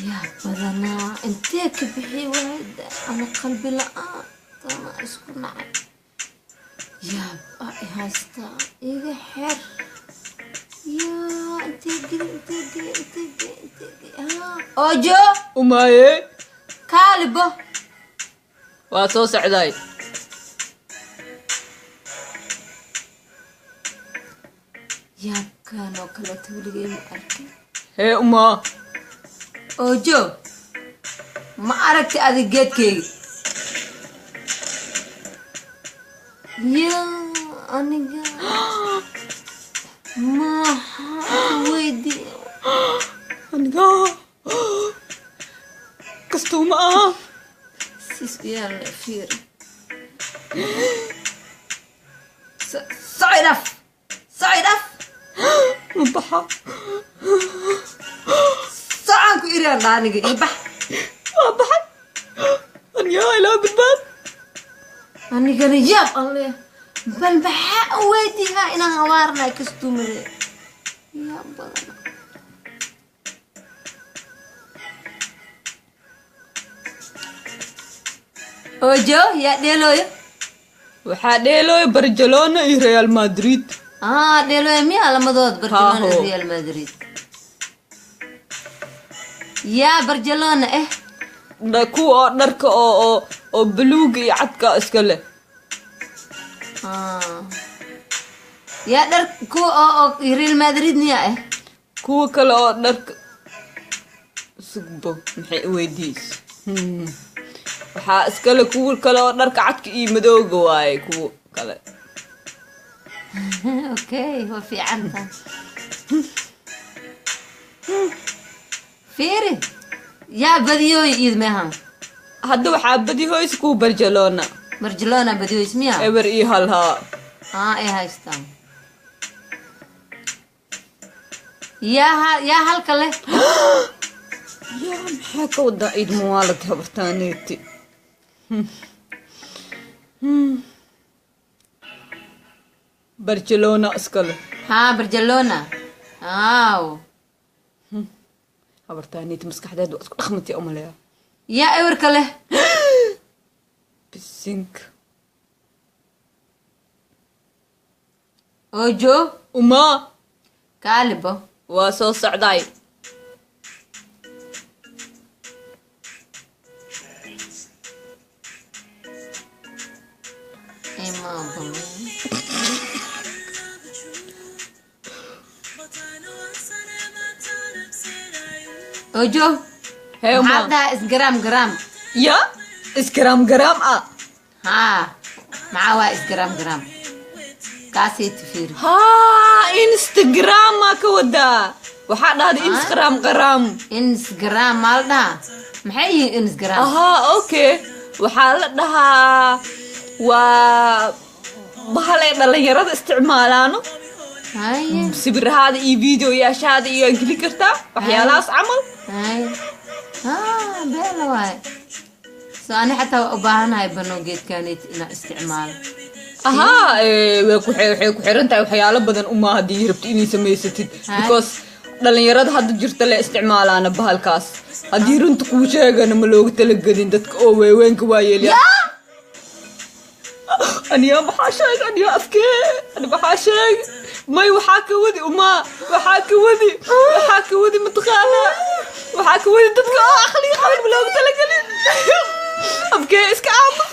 يا بدنا انتك بحي واحد انا قلبي لا انا اسكن معك يا هاستا ايه حر يا انتقي ها اوجو وماي كالبو واسو سعداي يا كانوا كلا تولي ماركي هي أما اوجو ما عرفت هذا جيتكي يا أنا ما ودي أنا كستوما سيس يا فير صعرف مبحا صعانكو إيران لانيجي يبح مبحا أنا إلى بالبال أنا قال ياب الله بل بحق ودي ها إنا هوارنا كستومري يا بلنا اوجو يا ديلوي waxaa dheelooy Barcelona iyo Real Madrid ديلوي ميا لمدود برشلونة ريال مدريد يا برشلونة إيه kuwa dharka oo buluug iyo cadka iska leh يا در كو أو ريال مدريد ميا إيه kuwa kale oo dharka sugbo maxay weydiis waxaa iska leh kuwa kale oo dharka cadka iyo madowga waaye kuwa kale اوكي هو في عنها فيري يا بديو يد مها hadda waxaa badi hoys kuwa Barcelona برشلونة بديو اسمها eber iyo halha ايه هايستان يا هالكله yaa maxaa ka wadaa ciid muwaalad habartaaneeti Barcelona iska leh ها برشلونة هاو habartaaneeti maskaxdeed waa isku dhaqmantay umaleeya يا اوركله bisink اوجو uma كالبو waa soo socday اي ما بقول اوجو hee uma هذا جرام ya iskaraam garaam ah ها معاه جرام كاسي تفير haa Instagram ma ka wadaa waxaa dhahday Instagram garaam انستغرام مالنا محي انستغرام ahaa okay waxaa la dhahaa waa bahalay dhalinyarada isticmaalaano هاي sawirahada iyo videoyaashaada iyo geli kartaa waxyaalahaas camal هاي ها بلا واي سو انا حتى وباهنا بنو جيت كانت انا استعمال ahaa waxay ku xiran tahay waxyaalo badan uma hadii rabto inay samaysatid because dhalinyarada hadda jirta la isticmaalaana bahalkaas hadii runta kuu sheegana ma looga talagelin dadka oo weeweynka waa yeelya aniga maxaa sheegay aniga afkee aniga maxaa sheegay may waxaa ka wadi uma waxaa ka wadi mataqaana waxaa ka wadi dadka oo aqliga qaban ma looga talagelin afkee iska aamus